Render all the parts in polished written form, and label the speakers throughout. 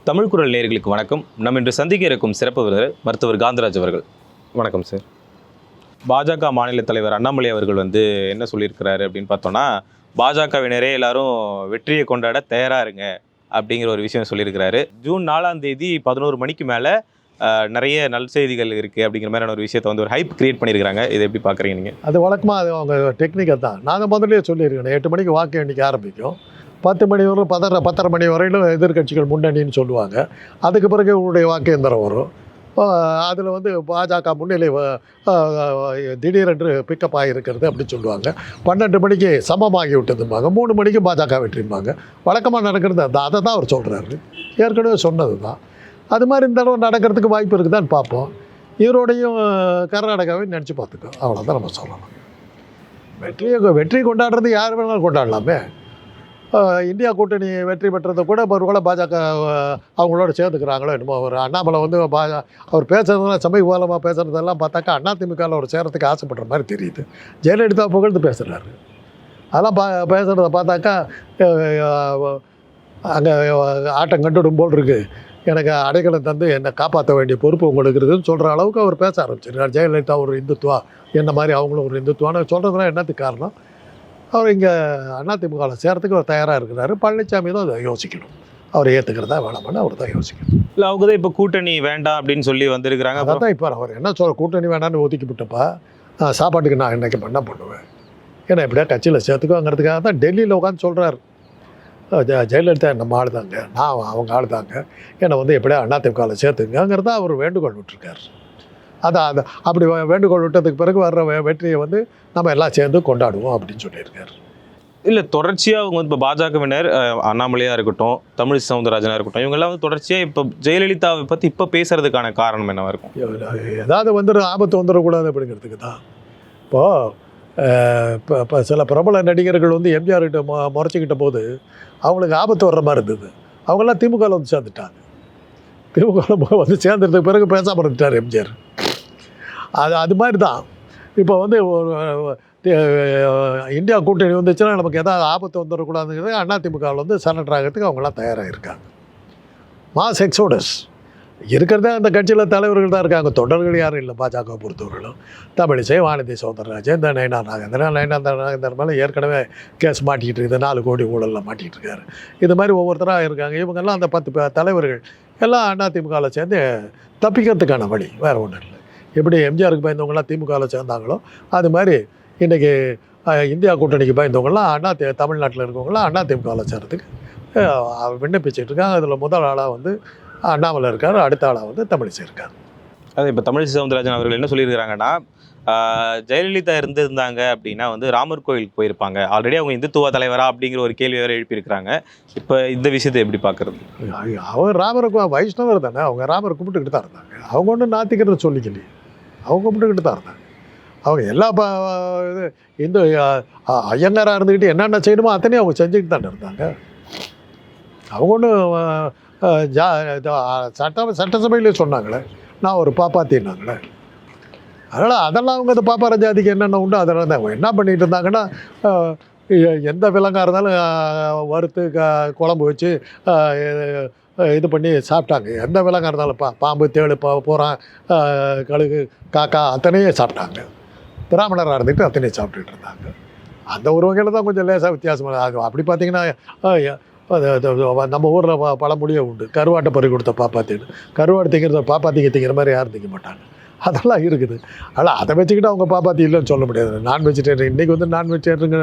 Speaker 1: தமிழ் குரல் நேயர்களுக்கு வணக்கம். நம்ம இன்று சந்திக்க இருக்கும் சிறப்பு விருந்தினர் மருத்துவர் காந்தராஜ் அவர்கள். வணக்கம் சார். பாஜக மாநில தலைவர் அண்ணாமலை அவர்கள் என்ன சொல்லியிருக்கிறாரு அப்படின்னு பார்த்தோன்னா, பாஜகவினரே எல்லாரும் வெற்றியை கொண்டாட தயாராக இருங்க அப்படிங்கிற ஒரு விஷயம் சொல்லியிருக்கிறாரு. ஜூன் 4ஆம் தேதி 11 மணிக்கு மேலே நிறைய நல் செய்திகள் இருக்குது அப்படிங்கிற மாதிரியான ஒரு விஷயத்தை ஒரு ஹைப் கிரியேட் பண்ணியிருக்கிறாங்க. இதை எப்படி பார்க்குறீங்க நீங்கள்?
Speaker 2: அது வழக்கமாக அது அவங்க டெக்னிக்கல் தான். நாங்கள் முதலே சொல்லியிருக்கேன், 8 மணிக்கு வாக்கு எண்ணிக்கை ஆரம்பிக்கும், 10 மணி வரை 10:30 மணி வரையிலும் எதிர்கட்சிகள் முன்னணின்னு சொல்லுவாங்க. அதுக்கு பிறகு உங்களுடைய வாக்கு எந்திரம் வரும். அதில் பாஜக முன்னிலை திடீரென்று பிக்கப் ஆகியிருக்கிறது அப்படின்னு சொல்லுவாங்க. 12 மணிக்கு சமமாகி விட்டதும்பாங்க, 3 மணிக்கு பாஜக வெற்றிம்பாங்க. வழக்கமாக நடக்கிறது அதை தான் அவர் சொல்கிறாரு. ஏற்கனவே சொன்னது தான். அது மாதிரி இந்த தடவை நடக்கிறதுக்கு வாய்ப்பு இருக்குதான்னு பார்ப்போம். ஈரோடையும் கர்நாடகாவையும் நினச்சி பார்த்துக்கோ, அவ்வளோதான் நம்ம சொல்லலாம். வெற்றி கொண்டாடுறது யார் வேணாலும் கொண்டாடலாமே. இந்தியா கூட்டணி வெற்றி பெற்றதை கூட ஒருவேளை பாஜக அவங்களோட சேர்ந்துக்கிறாங்களோ என்னமோ. அவர் அண்ணாமலை அவர் பேசுகிறதெல்லாம் சமீப காலமாக பேசுகிறதெல்லாம் பார்த்தாக்கா அதிமுகவில் அவர் சேரத்துக்கு ஆசைப்படுற மாதிரி தெரியுது. ஜெயலலிதா புகழ்ந்து பேசுகிறாரு. அதெல்லாம் பேசுகிறத பார்த்தாக்கா அங்கே ஆட்டம் கண்டுவிடும் போல் இருக்குது, எனக்கு அடைக்கலம் தந்து என்னை காப்பாற்ற வேண்டிய பொறுப்பு உங்களுக்கு இருக்குதுன்னு சொல்கிற அளவுக்கு அவர் பேச ஆரம்பிச்சிருக்கார். ஜெயலலிதா ஒரு இந்துத்துவா, என்ன மாதிரி அவங்களும் ஒரு இந்துத்துவான்னு சொல்கிறதுலாம் என்னத்துக்கு காரணம்? அவர் இங்கே அதிமுகவில் சேரத்துக்கு அவர் தயாராக இருக்கிறாரு. பழனிசாமி தான் அதை யோசிக்கணும். அவர் ஏற்றுக்கிறதா வேணாமன்னு அவர் தான் யோசிக்கணும்.
Speaker 1: இல்லை, அவங்க தான் இப்போ கூட்டணி வேண்டாம் அப்படின்னு சொல்லி வந்திருக்கிறாங்க.
Speaker 2: அதான் தான் இப்போ அவர் என்ன கூட்டணி வேண்டான்னு ஒதுக்கிவிட்டப்பா, சாப்பாட்டுக்கு நான் என்னைக்கு என்ன பண்ணுவேன், ஏன்னா எப்படியா கட்சியில் சேர்த்துக்கோங்கிறதுக்காக தான் டெல்லியில் உட்காந்து சொல்கிறார். ஜெயலலிதா நம்ம ஆள் தாங்க, நான் அவங்க ஆள் தாங்க, என்னை எப்படியா அதிமுகவில் சேர்த்துங்கிறதா அவர் வேண்டுகோள் விட்டுருக்கார். அதை அப்படி வேண்டுகோள் விட்டதுக்கு பிறகு வர்ற வெற்றியை நம்ம எல்லாம் சேர்ந்து கொண்டாடுவோம் அப்படின்னு சொல்லியிருக்காரு.
Speaker 1: இல்லை, தொடர்ச்சியாக அவங்க இப்போ பாஜகவினர் அண்ணாமலையாக இருக்கட்டும், தமிழிசை சவுந்தரராஜனாக இருக்கட்டும், இவங்கெல்லாம் தொடர்ச்சியாக இப்போ ஜெயலலிதாவை பற்றி இப்போ பேசுகிறதுக்கான காரணம் என்னவாக இருக்கும்?
Speaker 2: ஏதாவது ஆபத்து வந்துடக்கூடாது அப்படிங்கிறதுக்கு தான். இப்போ சில பிரபல நடிகர்கள் எம்ஜிஆர்கிட்ட முறைச்சிக்கிட்ட போது அவங்களுக்கு ஆபத்து வர்ற மாதிரி இருந்தது. அவங்கெல்லாம் திமுகவில் சேர்ந்துட்டாங்க. திமுகவில் சேர்ந்துட்டதுக்கு பிறகு பேசாமல் இருந்துட்டார் எம்ஜிஆர். அது மாதிரி தான் இப்போ இந்தியா கூட்டணி வந்துச்சுன்னா நமக்கு எதாவது ஆபத்து வந்துடக்கூடாதுங்கிறது அதிமுகவில் சரண்டர் ஆகிறதுக்கு அவங்களாம் தயாராக இருக்காங்க. மாஸ் எக்ஸோடஸ் இருக்கிறதே அந்த கட்சியில் தலைவர்கள் தான் இருக்காங்க, தொண்டர்கள் யாரும் இல்லை. பாஜக பொறுத்தவர்களும் தமிழிசை, வானதி சௌந்தரராஜன், இந்த நயனா நாகேந்திரன் மேலே ஏற்கனவே கேஸ் மாட்டிக்கிட்டு இருக்குது, 4 கோடி ஊழலில் மாட்டிகிட்டு இருக்காரு. இது மாதிரி ஒவ்வொருத்தராக இருக்காங்க. இவங்கெல்லாம் அந்த 10 தலைவர்கள் எல்லாம் அதிமுகவில் சேர்ந்து தப்பிக்கிறதுக்கான வழி வேறு ஒன்றும் இல்லை. எப்படி எம்ஜிஆருக்கு பயந்தவங்களாம் திமுகவில் சேர்ந்தாங்களோ அது மாதிரி இன்றைக்கி இந்தியா கூட்டணிக்கு பயந்தவங்களாம் தமிழ்நாட்டில் இருக்கவங்களாம் அதிமுகவில் சேர்றதுக்கு விண்ணப்பிச்சுட்டு இருக்காங்க. அதில் முதல் ஆளாக அண்ணாமலை இருக்கார், அடுத்த ஆளாக தமிழிசை இருக்கார்.
Speaker 1: அது இப்போ தமிழிசை சவுந்தரராஜன் அவர்கள் என்ன சொல்லியிருக்கிறாங்கன்னா, ஜெயலலிதா இருந்திருந்தாங்க அப்படின்னா ராமர் கோயிலுக்கு போயிருப்பாங்க. ஆல்ரெடி அவங்க இந்துத்துவ தலைவரா அப்படிங்கிற ஒரு கேள்வி வேறு எழுப்பியிருக்கிறாங்க. இப்போ இந்த விஷயத்தை எப்படி பார்க்குறது?
Speaker 2: அவங்க ராமர் வைஷ்ணவர் தானே, அவங்க ராமரை கும்பிட்டுக்கிட்டு தான் இருந்தாங்க. அவங்க ஒன்றும் நாத்திக்கிறது சொல்லிக்கலையே, அவங்க கும்பிட்டுக்கிட்டு தான் இருந்தாங்க. அவங்க எல்லா இந்து ஐயங்காராக இருந்துக்கிட்டு என்னென்ன செய்யணுமோ அத்தனையும் அவங்க செஞ்சுக்கிட்டு தானே இருந்தாங்க. அவங்க ஒன்றும் சட்டசபையிலே சொன்னாங்களே, நான் ஒரு பாப்பாத்தின்னாங்களே. அதனால் அதெல்லாம் அவங்க அந்த பாப்பார ஜாதிக்கு என்னென்ன உண்டோ அதெல்லாம் தான் அவங்க என்ன பண்ணிகிட்டு இருந்தாங்கன்னா, எந்த விலங்காக இருந்தாலும் வறுத்து குழம்பு வச்சு இது பண்ணி சாப்பிட்டாங்க. எந்த விலங்காக இருந்தாலும் பாம்பு, தேள், பூரான், கழுகு, காக்கா அத்தனையும் சாப்பிட்டாங்க. பிராமணராக இருந்துட்டு அத்தனையும் சாப்பிட்டுட்டு இருந்தாங்க. அந்த ஒரு வகையில் தான் கொஞ்சம் லேசாக வித்தியாசமாக ஆகும். அப்படி பார்த்திங்கன்னா நம்ம ஊரில் பழமொழியே உண்டு, கருவாட்டை பறி கொடுத்த பாப்பாத்தின்னு. கருவாடு திங்கிறத பாப்பாத்திங்க திங்கிற மாதிரி யாரும் திங்க மாட்டாங்க. அதெல்லாம் இருக்குது. ஆனால் அதை வச்சுக்கிட்டு அவங்க பாப்பாத்தி இல்லைன்னு சொல்ல முடியாது. நான் வெஜிடேரியன் இன்றைக்கி நான் வெஜிடேரியனுங்க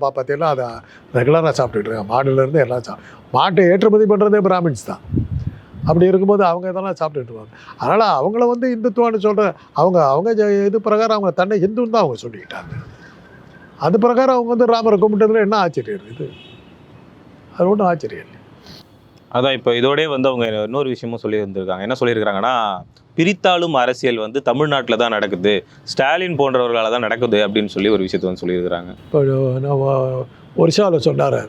Speaker 2: பாப்பாத்தியெல்லாம் அதை ரெகுலராக சாப்பிட்டுட்டு இருக்காங்க. மாடுலேருந்து எல்லாம் மாட்டை ஏற்றுமதி பண்ணுறதே பிராமின்ஸ் தான். அப்படி இருக்கும்போது அவங்க இதெல்லாம் சாப்பிட்டுட்டு இருக்காங்க. அதனால் அவங்கள இந்துத்துவான்னு சொல்கிற அவங்க இது பிரகாரம் அவங்க தன்னை ஹிந்துன்னு தான் அவங்க சொல்லிக்கிட்டாங்க. அது பிரகாரம் அவங்க ராமரை கும்பிட்டதில் என்ன ஆச்சரியம் இருக்குது? அது ஒன்றும் ஆச்சரியம் இல்லை.
Speaker 1: அதான் இப்போ இதோடய அவங்க இன்னொரு விஷயமும் சொல்லி வந்திருக்காங்க. என்ன சொல்லியிருக்காங்கன்னா, பிரித்தாளும் அரசியல் தமிழ்நாட்டில் தான் நடக்குது, ஸ்டாலின் போன்றவர்களால் தான் நடக்குது அப்படின்னு சொல்லி ஒரு விஷயத்தை சொல்லியிருக்கிறாங்க.
Speaker 2: இப்போ நம்ம ஒரிசாவில் சொன்னார்,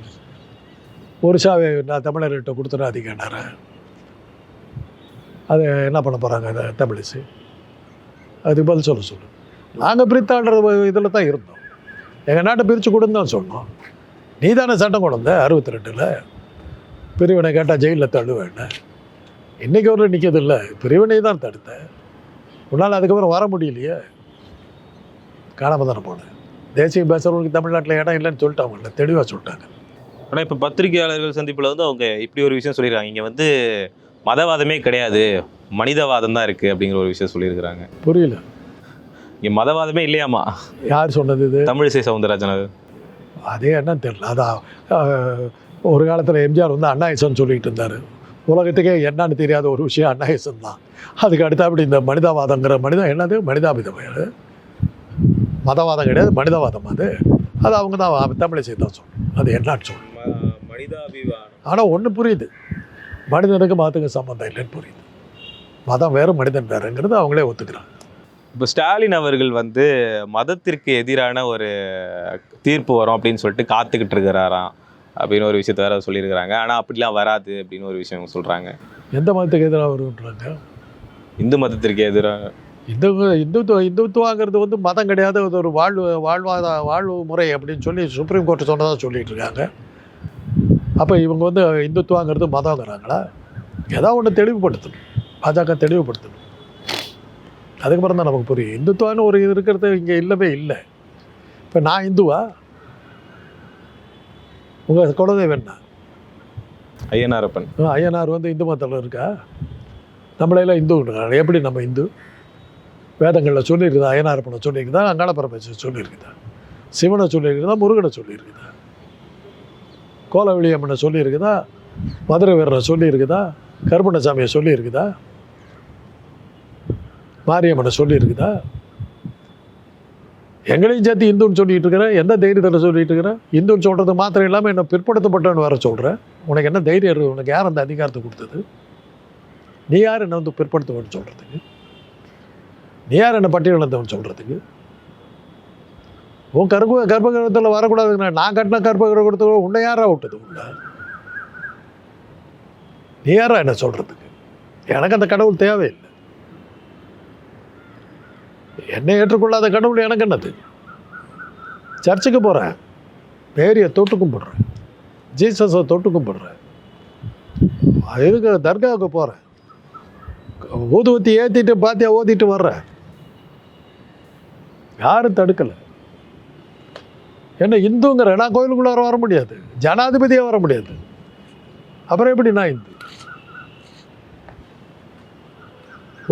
Speaker 2: ஒரிசாவை நான் தமிழர்கிட்ட கொடுத்துடாதீங்கன்னாரு. அது என்ன பண்ண போகிறாங்க அதை தமிழிசை? அதுக்கு பதில் சொல்லு. நாங்கள் பிரித்தாளுற இதில் தான் இருந்தோம், எங்கள் நாட்டை பிரித்து கொடுன்னு தான் சொன்னோம். நீ தானே சட்டம் கொண்டு வந்த 62ல். பிரிவினை கேட்டால் ஜெயிலில் தள்ளுவேன். இன்றைக்கி ஒரு நிற்கிறது இல்லை, பிரிவினை தான் தடுத்தேன். உன்னால் அதுக்கப்புறம் வர முடியலையே, காணாமல் தானே போனேன். தேசியம் பேசுகிறவங்களுக்கு தமிழ்நாட்டில் இடம் இல்லைன்னு சொல்லிட்டாங்கல்ல, தெளிவாக சொல்லிட்டாங்க.
Speaker 1: ஆனால் இப்போ பத்திரிகையாளர்கள் சந்திப்பில் வந்து அவங்க இப்படி ஒரு விஷயம் சொல்லியிருக்காங்க, இங்கே வந்து மதவாதமே கிடையாது, மனிதவாதம் தான் இருக்குது அப்படிங்கிற ஒரு விஷயம் சொல்லியிருக்கிறாங்க.
Speaker 2: புரியல.
Speaker 1: இங்கே மதவாதமே இல்லையாமா?
Speaker 2: யார் சொன்னது இது?
Speaker 1: தமிழிசை சவுந்தரராஜன்.
Speaker 2: அதே என்னன்னு தெரியல. அதான் ஒரு காலத்தில் எம்ஜிஆர் வந்து அண்ணாயிசன் சொல்லிக்கிட்டு இருந்தார். உலகத்துக்கே என்னன்னு தெரியாத ஒரு விஷயம் அண்ணாயிசன் தான். அதுக்கு அடுத்தபடி இந்த மனிதவாதங்கிற என்னது மனிதாபிதம், மதவாதம் கிடையாது, மனிதவாதம். அது அவங்க தான் தமிழிசை தான் சொல்லணும். அது என்னன்னு சொல்லணும்.
Speaker 1: மனிதாபிமானம்.
Speaker 2: ஆனால் ஒன்று புரியுது, மனிதனுக்கு மதத்துக்கு சம்மந்தம் இல்லைன்னு புரியுது. மதம் வேறு மனிதன் வேறுங்கிறது அவங்களே ஒத்துக்கிறாங்க.
Speaker 1: இப்போ ஸ்டாலின் அவர்கள் வந்து மதத்திற்கு எதிரான ஒரு தீர்ப்பு வரும் அப்படின்னு சொல்லிட்டு காத்துக்கிட்டு இருக்கிறாராம் அப்படின்னு ஒரு விஷயத்த வேற சொல்லியிருக்கிறாங்க. ஆனால் அப்படிலாம் வராது அப்படின்னு ஒரு விஷயம் சொல்கிறாங்க.
Speaker 2: எந்த மதத்துக்கு எதிராக வருன்றாங்க?
Speaker 1: இந்து மதத்திற்கு எதிராக.
Speaker 2: இந்துத்துவாங்கிறது வந்து மதம் கிடையாது, அது ஒரு வாழ்வு முறை அப்படின்னு சொல்லி சுப்ரீம் கோர்ட்டு சொன்னதாக சொல்லிட்டு இருக்காங்க. அப்போ இவங்க வந்து இந்துத்துவாங்கிறது மதங்கிறாங்களா? ஏதாவது ஒன்று தெளிவுபடுத்தணும், பாஜக தெளிவுபடுத்தணும். அதுக்கப்புறம் தான் நமக்கு புரியும். இந்துத்துவான்னு ஒரு இது இருக்கிறது இங்கே இல்லவே இல்லை. இப்போ நான் இந்துவா? உங்கள் குலதெய்வம் என்ன?
Speaker 1: ஐயனாரப்பன்.
Speaker 2: ஐயனார் வந்து இந்து மதத்தில் இருக்கா? நம்மளையெல்லாம் இந்துங்கிறாங்க. எப்படி நம்ம இந்து? வேதங்களில் சொல்லியிருக்குதா? ஐயனாரப்பனை சொல்லியிருக்குதா? அங்காள பரமேஸ்வரன் சொல்லியிருக்குதா? சிவனை சொல்லியிருக்குதா? முருகனை சொல்லியிருக்குதா? கோலவெளியம்மனை சொல்லியிருக்குதா? மதுரை வீரரை சொல்லியிருக்குதா? கருப்பண்ணசாமியை சொல்லியிருக்குதா? மாரியம்மனை சொல்லியிருக்குதா? எங்களையும் சேர்த்து இந்துன்னு சொல்லிட்டு இருக்கிறேன். எந்த தைரியத்தில் சொல்லிட்டு இருக்கிறேன்? இந்துன்னு சொல்கிறது மாத்திரம் இல்லாமல் என்ன பிற்படுத்தப்பட்டவன்னு வேற சொல்கிறேன். உனக்கு என்ன தைரியம் இருக்குது? உனக்கு யார் அந்த அதிகாரத்தை கொடுத்தது? நீ யார் என்னை வந்து பிற்படுத்தவன்னு சொல்கிறதுக்கு? நீ யார் என்ன பட்டியலினத்தவன் சொல்கிறதுக்கு? உன் கர்ப்பகிரகத்தில் வரக்கூடாதுங்க. நான் கட்டின கர்ப்பகிரகத்தில் உன்னை யாரா விட்டது? உள்ள நீ யாரா என்ன சொல்கிறதுக்கு? எனக்கு அந்த கடவுள் தேவையில்லை. என்னை ஏற்றுக்கொள்ளாத கடவுள் எனக்கு என்னது? சர்ச்சுக்கு போகிறேன், மேரியை தொட்டு கும்பிட்றேன், ஜீசஸை தொட்டு கும்பிட்றேன். இதுக்கு தர்காவுக்கு போகிறேன், ஊதுவத்தி ஏற்றிட்டு பாத்தியா ஓதிட்டு வர்றேன். யாரும் தடுக்கலை. என்ன இந்துங்கிற நான் கோயிலுக்குள்ளார வர முடியாது, ஜனாதிபதியாக வர முடியாது. அப்புறம் எப்படி நான் இந்து?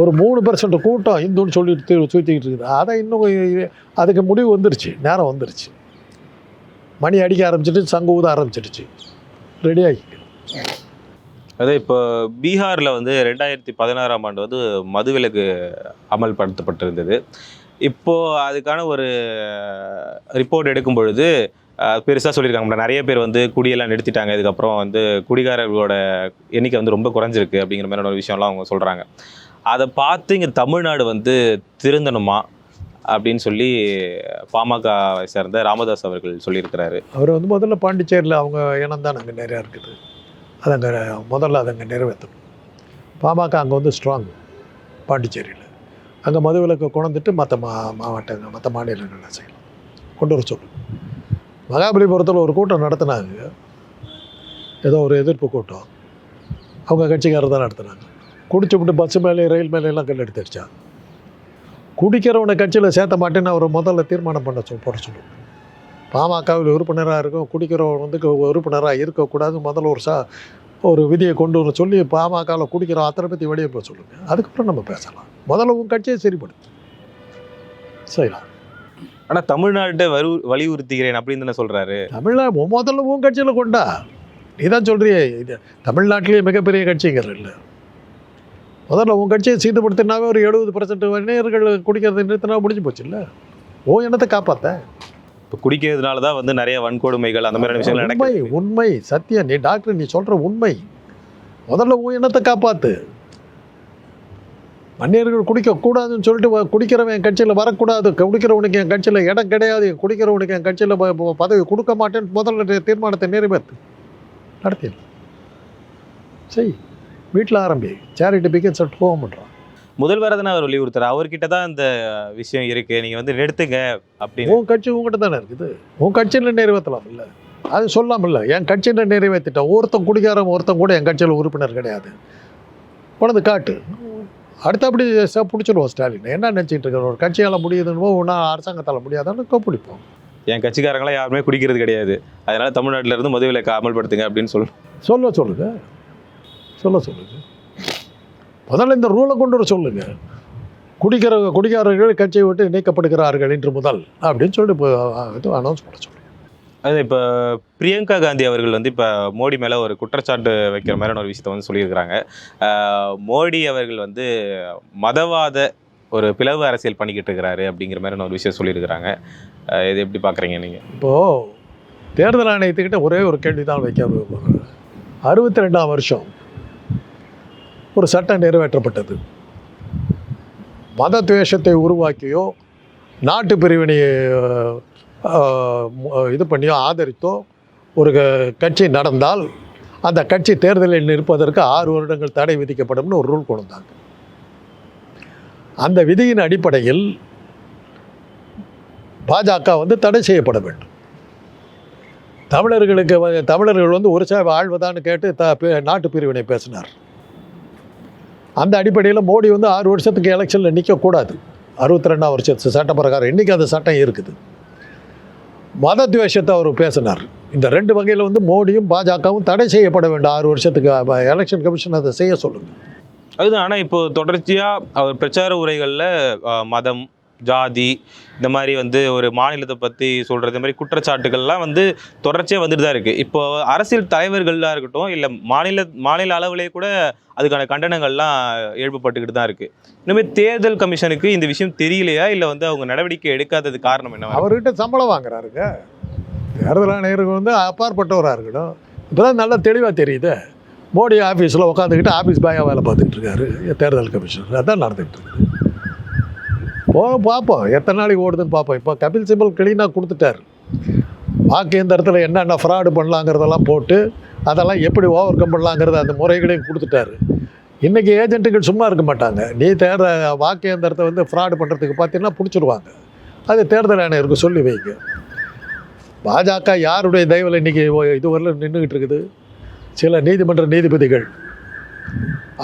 Speaker 2: ஒரு 3% கூட்டம் இந்துன்னு சொல்லிட்டு சுற்றிக்கிட்டு இருக்குது. அதை இன்னும் அதுக்கு முடிவு வந்துருச்சு, நேரம் வந்துருச்சு. மணி அடிக்க ஆரம்பிச்சிட்டு சங்கு ஊத ஆரம்பிச்சிடுச்சு, ரெடி ஆகிக்கணும்.
Speaker 1: அதே இப்போ பீகாரில் வந்து 2016ஆம் ஆண்டு வந்து மதுவிலக்கு அமல்படுத்தப்பட்டிருந்தது. இப்போது அதுக்கான ஒரு ரிப்போர்ட் எடுக்கும் பொழுது பெருசாக சொல்லியிருக்காங்க, நிறைய பேர் வந்து குடியெல்லாம் நிறுத்திட்டாங்க, இதுக்கப்புறம் வந்து குடிகாரர்களோட எண்ணிக்கை வந்து ரொம்ப குறைஞ்சிருக்கு அப்படிங்கிற மாதிரியான ஒரு விஷயம்லாம் அவங்க சொல்கிறாங்க. அதை பார்த்து இங்கே தமிழ்நாடு வந்து திருந்தணுமா அப்படின்னு சொல்லி பாமகவை சேர்ந்த ராமதாஸ் அவர்கள் சொல்லியிருக்கிறாரு.
Speaker 2: அவர் வந்து முதல்ல பாண்டிச்சேரியில் அவங்க இனம் தான் அங்கே நிறையா இருக்குது, அதை அங்கே முதல்ல அதை அங்கே நிறைவேற்றணும். பாமக அங்கே வந்து ஸ்ட்ராங் பாண்டிச்சேரியில். அங்கே மதுவிலக்கு கொண்டுட்டு மற்ற மாவட்டங்கள் மற்ற மாநிலங்களில் செய்யலாம், கொண்டு வர சொல்லணும். மகாபலிபுரத்தில் ஒரு கூட்டம் நடத்தினாங்க, ஏதோ ஒரு எதிர்ப்பு கூட்டம், அவங்க கட்சிக்காரர் தான் நடத்துனாங்க. குடிச்சு விட்டு பஸ்ஸு மேலே ரயில் மேலே கல் எடுத்துருச்சா? குடிக்கிறவனை கட்சியில் சேர்த்த மாட்டேன்னு அவர் முதல்ல தீர்மானம் போட சொல்லுவோம். பாமகவில் உறுப்பினராக இருக்கும், குடிக்கிறவன் வந்து உறுப்பினராக இருக்கக்கூடாது, முதல்ல ஒரு விதியை கொண்டு வர சொல்லி பாமகவில் குடிக்கிற அத்தனை பற்றி வெளியே போக சொல்லுங்கள். அதுக்கப்புறம் நம்ம பேசலாம். முதல்ல உன் கட்சியை சரிப்படுத்து செய்யலாம்.
Speaker 1: ஆனால் தமிழ்நாட்டை வலியுறுத்துகிறேன் அப்படின்னு தானே சொல்கிறாரு.
Speaker 2: தமிழ்நாடு முதல்ல உன் கட்சியில் கொண்டா. நீ தான் சொல்கிறியே இது தமிழ்நாட்டிலேயே மிகப்பெரிய கட்சிங்கிற இல்லை. முதல்ல உன் கட்சியை சீர்படுத்தினாவே ஒரு 70% வன்னியர்கள் குடிக்கிறத நிறுத்தினா முடிஞ்சு போச்சு இல்லை? ஓ என்னத்தை காப்பாற்ற?
Speaker 1: இப்போ குடிக்கிறதுனால தான் வந்து நிறைய வன்கொடுமைகள் அந்த மாதிரியான விஷயங்கள் நடக்குது.
Speaker 2: உண்மை சத்தியம். நீ டாக்டர், நீ சொல்கிற உண்மை. முதல்ல உன் எண்ணத்தை காப்பாற்று. வன்னியர்கள் குடிக்கக்கூடாதுன்னு சொல்லிட்டு குடிக்கிறவன் என் கட்சியில் வரக்கூடாது, குடிக்கிறவனுக்கு என் கட்சியில் இடம் கிடையாது, குடிக்கிறவனுக்கு என் கட்சியில் பதவி கொடுக்க மாட்டேன்னு முதல்ல தீர்மானத்தை நிறைவேற்று. நடத்திடலாம். செய். வீட்டில் ஆரம்பி. சேரிட்டி பிகேட் சொல்லிட்டு போக மாட்டோம்.
Speaker 1: முதல்வர் தானே அவர் வலியுறுத்துறாரு, அவர்கிட்ட தான் இந்த விஷயம் இருக்குது, நீங்கள் வந்து நிறுத்துங்க அப்படின்னு.
Speaker 2: உன் கட்சி உங்கள்கிட்ட தானே இருக்குது, உன் கட்சியில் நிறைவேற்றலாம் இல்லை? அது சொல்லாமல்ல, என் கட்சியில் நிறைவேற்றிட்டேன். ஒருத்தன் குடிக்காரன் ஒருத்தன் கூட என் கட்சியில் உறுப்பினர் கிடையாது. கொண்டு காட்டு. அடுத்தபடி பிடிச்சிடுவோம் ஸ்டாலின். என்ன நினச்சிட்டு இருக்க, ஒரு கட்சியால் முடியுதுன்னு ஒன்றா அரசாங்கத்தால் முடியாதான்னு பிடிப்போம்.
Speaker 1: என் கட்சிக்காரங்களாம் யாருமே குடிக்கிறது கிடையாது, அதனால தமிழ்நாட்டில இருந்து மது விலக்கை அமல்படுத்துங்க அப்படின்னு
Speaker 2: சொல்லுங்க. முதல்ல இந்த ரூலை கொண்டு வர சொல்லுங்க. குடிக்காரர்கள் கட்சியை விட்டு நீக்கப்படுகிறார்கள் இன்று முதல் அப்படின்னு சொல்லிட்டு இப்போ அனௌன்ஸ் பண்ண சொல்லுங்க.
Speaker 1: அது இப்போ பிரியங்கா காந்தி அவர்கள் வந்து இப்போ மோடி மேலே ஒரு குற்றச்சாட்டு வைக்கிற மாதிரியான ஒரு விஷயத்த வந்து சொல்லியிருக்கிறாங்க. மோடி அவர்கள் வந்து மதவாத ஒரு பிளவு அரசியல் பண்ணிக்கிட்டு இருக்கிறாரு அப்படிங்கிற மாதிரியான ஒரு விஷயம் சொல்லியிருக்கிறாங்க. இது எப்படி பார்க்குறீங்க நீங்கள்?
Speaker 2: இப்போது தேர்தல் ஆணையத்துக்கிட்ட ஒரே ஒரு கேள்வி தான் வைக்க விரும்புகிறேன். 62ஆம் வருஷம் ஒரு சட்டம் நிறைவேற்றப்பட்டது. மத துவேஷத்தை உருவாக்கியோ நாட்டு பிரிவினையை இது பண்ணியோ ஆதரித்தோ ஒரு கட்சி நடந்தால் அந்த கட்சி தேர்தலில் நிற்பதற்கு 6 வருடங்கள் தடை விதிக்கப்படும்னு ஒரு ரூல் கொண்டு வந்தாங்க. அந்த விதியின் அடிப்படையில் பாஜக வந்து தடை செய்யப்பட வேண்டும். தமிழர்கள் வந்து ஒரு சாய் ஆழ்வதான்னு கேட்டு நாட்டு பிரிவினை பேசினார். அந்த அடிப்படையில் மோடி வந்து 6 வருஷத்துக்கு எலெக்ஷனில் நிற்கக்கூடாது. 62ஆம் வருஷத்து சட்ட பிரகாரம் இன்றைக்கி அந்த சட்டம் இருக்குது. மத துவேஷத்தை அவர் பேசினார். இந்த 2 வகையில் வந்து மோடியும் பாஜகவும் தடை செய்யப்பட வேண்டும். 6 வருஷத்துக்கு எலெக்ஷன் கமிஷன் அதை செய்ய சொல்லுங்கள்.
Speaker 1: அதுதான். ஆனால் இப்போ தொடர்ச்சியாக அவர் பிரச்சார உரைகளில் மதம், ஜாதி, இந்த மாதிரி வந்து ஒரு மாநிலத்தை பற்றி சொல்கிறது, இந்த மாதிரி குற்றச்சாட்டுகள்லாம் வந்து தொடர்ச்சியாக வந்துட்டு தான் இருக்குது. இப்போ அரசியல் தலைவர்களாக இருக்கட்டும், இல்லை மாநில அளவிலே கூட அதுக்கான கண்டனங்கள்லாம் எழுப்பப்பட்டுக்கிட்டு தான் இருக்குது. இனிமேல் தேர்தல் கமிஷனுக்கு இந்த விஷயம் தெரியலையா, இல்லை வந்து அவங்க நடவடிக்கை எடுக்காதது காரணம் என்ன?
Speaker 2: அவர்கிட்ட சம்பளம் வாங்குறாருங்க. தேர்தல் ஆணையருக்கு வந்து அப்பாற்பட்டவராக இருக்கணும். இப்போ தான் நல்லா தெளிவாக தெரியுது. மோடி ஆஃபீஸில் உட்காந்துக்கிட்டு ஆஃபீஸ் பாயாக வேலை பார்த்துக்கிட்டு இருக்காரு தேர்தல் கமிஷனர். அதான் நடந்துக்கிட்டு இருக்குது. பார்ப்போம் எத்தனை நாளைக்கு ஓடுதுன்னு பார்ப்போம். இப்போ கபில் சிபல் கிளீனாக கொடுத்துட்டார். வாக்கு எந்திரத்தில் என்னென்ன ஃப்ராடு பண்ணலாங்கிறதெல்லாம் போட்டு அதெல்லாம் எப்படி ஓவர் கம் பண்ணலாங்கிறது அந்த முறைகளையும் கொடுத்துட்டாரு. இன்றைக்கி ஏஜென்ட்டுகள் சும்மா இருக்க மாட்டாங்க. நீ வாக்கு எந்திரத்தை வந்து ஃப்ராடு பண்ணுறதுக்கு பார்த்தீங்கன்னா பிடிச்சிருவாங்க. அது தேர்தல் ஆணையருக்கு சொல்லி வைங்க. பாஜக யாருடைய தயவில் இன்றைக்கி இதுவரையிலும் நின்றுக்கிட்டு இருக்குது? சில நீதிமன்ற நீதிபதிகள்,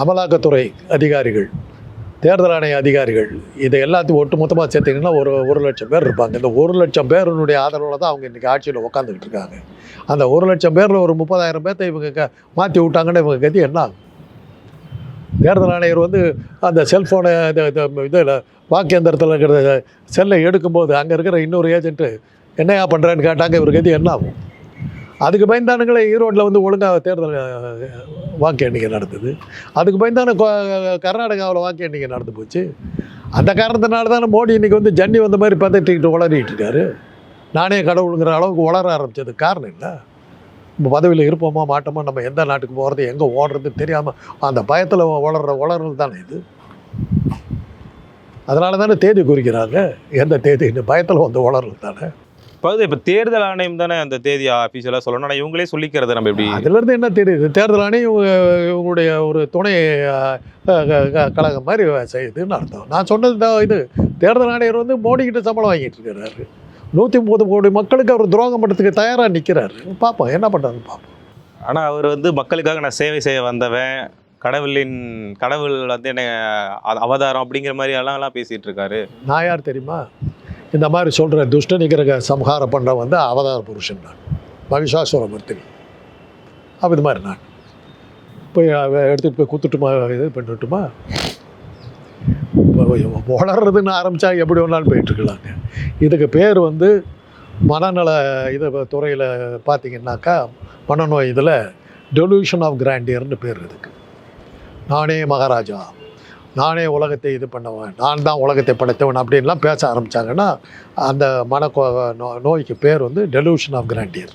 Speaker 2: அமலாக்கத்துறை அதிகாரிகள், தேர்தல் ஆணைய அதிகாரிகள், இதை எல்லாத்தையும் ஒட்டு மொத்தமாக சேர்த்திங்கன்னா ஒரு லட்சம் பேர் இருப்பாங்க. இந்த 1 லட்சம் பேருனுடைய ஆதரவில் தான் அவங்க இன்றைக்கி ஆட்சியில் உட்காந்துக்கிட்டு இருக்காங்க. அந்த 1 லட்சம் பேரில் ஒரு 30,000 பேர்த்தை இவங்க மாற்றி விட்டாங்கன்னா இவங்க கதி என்ன ஆகும்? தேர்தல் ஆணையர் வந்து அந்த செல்ஃபோனை இதில் வாக்கு எந்திரத்தில் இருக்கிற செல்லை எடுக்கும்போது அங்கே இருக்கிற இன்னொரு ஏஜென்ட்டு என்னையா பண்ணுறேன்னு கேட்டாங்க, இவர் கதி என்ன ஆகும்? அதுக்கு பயந்தானுங்களே ஈரோட்டில் வந்து ஒழுங்காக தேர்தல் வாக்கு எண்ணிக்கை நடந்தது. அதுக்கு பயந்தான கர்நாடகாவில் வாக்கு எண்ணிக்கை நடந்து போச்சு. அந்த காரணத்தினால தானே மோடி இன்றைக்கி வந்து ஜன்னி வந்த மாதிரி பதட்டிக்கிட்டு உளறிட்டு இருக்காரு. நானே கடவுளுங்கிற அளவுக்கு உளர ஆரம்பித்தது காரணம் இல்லை. நம்ம பதவியில் இருப்போமா மாட்டோமா, நம்ம எந்த நாட்டுக்கு போகிறது எங்கே ஓடுறதுன்னு தெரியாமல் அந்த பயத்தில் உளறது தானே இது. அதனால தானே தேதி குறிக்கிறாங்க. எந்த தேதின்னு பயத்தில் வந்து உளறது தானே.
Speaker 1: இப்போ தேர்தல் ஆணையம் தானே அந்த தேதி ஆஃபீஸியலாக சொல்லணும். ஆனால் இவங்களே சொல்லிக்கிறது நம்ம எப்படி?
Speaker 2: அதுலேருந்து என்ன தெரியுது? தேர்தல் ஆணையம் இவங்களுடைய ஒரு துணை கழகம் மாதிரி செய்யுதுன்னு அர்த்தம். நான் சொன்னது தான் இது. தேர்தல் ஆணையர் வந்து மோடிக்கிட்ட சம்பளம் வாங்கிட்டு இருக்கிறாரு. 130 கோடி மக்களுக்கு அவர் துரோகம் பண்ணுறதுக்கு தயாராக நிற்கிறாரு. பார்ப்போம் என்ன பண்ணுறாருன்னு பார்ப்போம்.
Speaker 1: ஆனால் அவர் வந்து மக்களுக்காக நான் சேவை செய்ய வந்தவன், கடவுள் வந்து என்ன அவதாரம் அப்படிங்கிற மாதிரி எல்லாம் பேசிகிட்டு இருக்காரு. நான்
Speaker 2: யார் தெரியுமா? இந்த மாதிரி சொல்கிற துஷ்ட நிகரக சம்ஹாரம் பண்ணுற வந்து அவதார புருஷன் நான், மகிஷாசுர மர்த்தினி. அப்போ இது மாதிரி நான் போய் எடுத்துகிட்டு போய் குத்துட்டுமா, இது பண்ணிட்டுமா, வளர்றதுன்னு ஆரம்பித்தா எப்படி ஒன்றாலும் போயிட்டுருக்கலாங்க. இதுக்கு பேர் வந்து மனநல துறையில் பார்த்திங்கன்னாக்கா மனநோய் இதில் டெலூஷன் ஆஃப் கிராண்டியர்னு பேர் இதுக்கு. நானே மகாராஜா, நானே உலகத்தை இது பண்ணவன், நான் தான் உலகத்தை படைத்தவன் அப்படின்லாம் பேச ஆரம்பித்தாங்கன்னா அந்த நோய்க்கு பேர் வந்து டெலூஷன் ஆஃப் கிராண்டியர்.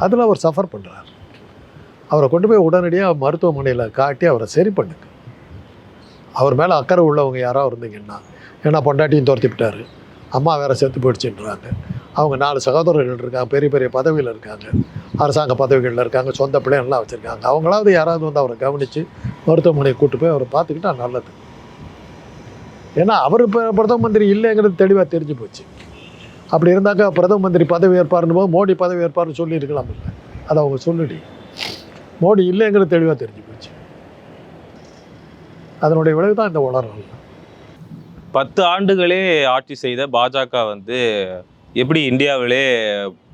Speaker 2: அதில் அவர் சஃபர் பண்ணுறார். அவரை கொண்டு போய் உடனடியாக மருத்துவமனையில் காட்டி அவரை சரி பண்ணுங்க. அவர் மேலே அக்கறை உள்ளவங்க யாராவது இருந்தீங்கன்னா, ஏன்னா பொண்டாட்டியும் துரத்தி விட்டார், அம்மா வேறு செத்து போயிடுச்சுன்றாங்க. அவங்க 4 சகோதரர்கள் இருக்காங்க, பெரிய பெரிய பதவியில் இருக்காங்க, அரசாங்க பதவிகளில் இருக்காங்க, சொந்த பிள்ளைங்கள்லாம் வச்சுருக்காங்க. அவங்களாவது யாராவது வந்து அவரை கவனித்து மருத்துவமனையை கூப்பிட்டு போய் அவரை பார்த்துக்கிட்டா நல்லது. ஏன்னா அவர் இப்போ பிரதம மந்திரி இல்லைங்கிறது தெளிவாக தெரிஞ்சு போச்சு. அப்படி இருந்தாக்கா பிரதம மந்திரி பதவி ஏற்பாருன்னு போது மோடி பதவி ஏற்பாருன்னு சொல்லியிருக்கலாம் இல்லை, அதை அவங்க சொல்லி மோடி இல்லைங்கிறது தெளிவாக தெரிஞ்சு போச்சு. அதனுடைய விளைவு தான் இந்த உளறல்.
Speaker 1: 10 ஆண்டுகளே ஆட்சி செய்த பாஜக வந்து எப்படி இந்தியாவிலே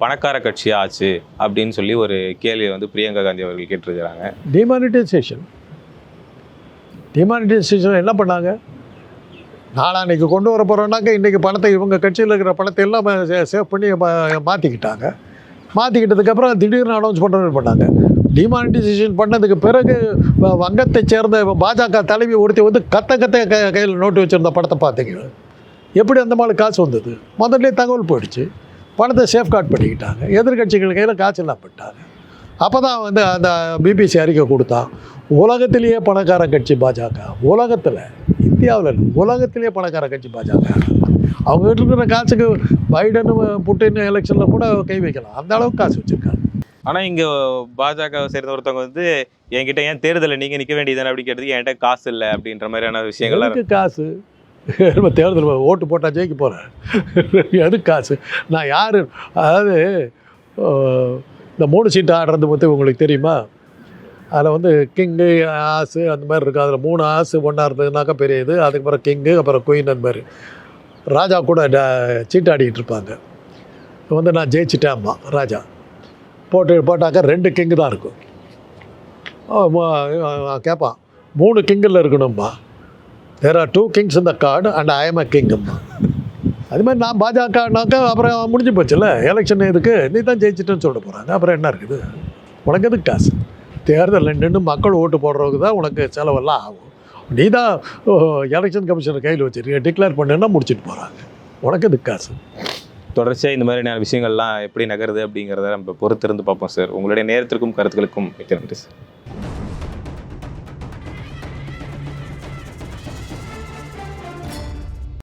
Speaker 1: பணக்கார கட்சியா ஆச்சு அப்படின்னு சொல்லி ஒரு கேள்வி வந்து பிரியங்கா காந்தி அவர்கள் கேட்டிருக்கிறாங்க.
Speaker 2: டிமானிட்டைசேஷன் என்ன பண்ணாங்க? நாளான்னைக்கு கொண்டு வர போகிறோன்னாக்க இன்றைக்கி பணத்தை இவங்க கட்சியில் இருக்கிற பணத்தை எல்லாம் சேவ் பண்ணி மாற்றிக்கிட்டாங்க. மாற்றிக்கிட்டதுக்கப்புறம் திடீர்னு அனௌன்ஸ் பண்ணுறது பண்ணாங்க. டிமானிட்டைசேஷன் பண்ணதுக்கு பிறகு வங்கத்தை சேர்ந்த பாஜக தலைவி ஒருத்தி வந்து கத்த கையில் நோட்டு வச்சுருந்த படத்தை பார்த்தீங்க. எப்படி அந்த மாதிரி காசு வந்தது? முதல்ல தகவல் போயிடுச்சு, பணத்தை சேஃப்கார்ட் பண்ணிக்கிட்டாங்க, எதிர்கட்சிகள் கையில் காசு எல்லாம் பண்ணிட்டாங்க. அப்போ தான் வந்து அந்த பிபிசி அறிக்கை கொடுத்தான், உலகத்திலேயே பணக்கார கட்சி பாஜக. உலகத்தில், இந்தியாவில் இல்லை, உலகத்திலேயே பணக்கார கட்சி பாஜக. அவங்க இருக்கிற காசுக்கு பைடன் புட்டின் எலெக்ஷனில் கூட கை வைக்கலாம், அந்த அளவுக்கு காசு வச்சுருக்காங்க.
Speaker 1: ஆனால் இங்கே பாஜக சேர்ந்த ஒருத்தவங்க வந்து என்கிட்ட ஏன் தேர்தலில் நீங்கள் நிற்க வேண்டியதானே அப்படி கேட்டதுக்கு என்கிட்ட காசு இல்லை அப்படின்ற மாதிரியான விஷயங்கள்லாம்
Speaker 2: எதுக்கு காசு? தேர்தல் ஓட்டு போட்டால் ஜெயிக்க போகிறேன், எதுக்கு காசு? நான் யார்? அதாவது இந்த 3 சீட்டு ஆடுறது பற்றி உங்களுக்கு தெரியுமா? அதில் வந்து கிங்கு ஆசு அந்த மாதிரி இருக்குது. அதில் 3 ஆசு ஒன்றா இருந்ததுனாக்கா பெரிய இது, அதுக்கப்புறம் கிங்கு, அப்புறம் குயின், அந்த மாதிரி ராஜா கூட சீட்டாடிக்கிட்டு இருப்பாங்க. வந்து நான் ஜெயிச்சிட்டேம்மா ராஜா போட்டாக்கா 2 கிங்கு தான் இருக்கும். கேட்பான் 3 கிங்கில் இருக்கணும்மா. There are 2 kings in the card and I am a kingம்மா. அது மாதிரி நான் பாஜகனாக்கா அப்புறம் முடிஞ்சு போச்சுல்ல, எலெக்ஷன் எதுக்கு? நீ தான் ஜெயிச்சிட்டேன்னு சொல்ல போகிறாங்க, அப்புறம் என்ன இருக்குது? உனக்கு எதுக்கு காசு? தேர்தலில் நின்று மக்கள் ஓட்டு போடுறதுக்கு தான் உனக்கு செலவெல்லாம் ஆகும். நீ தான் எலெக்ஷன் கமிஷனர் கையில் வச்சுருக்க, டிக்ளேர் பண்ணுன்னா முடிச்சுட்டு போகிறாங்க, உனக்கு எதுக்கு காசு?
Speaker 1: தொடர்ச்சியாக இந்த மாதிரியான விஷயங்கள்லாம் எப்படி நகருது அப்படிங்கிறத நம்ம பொறுத்திருந்து பார்ப்போம் சார். உங்களுடைய நேரத்திற்கும் கருத்துக்களுக்கும் மிக்க நன்றி சார்.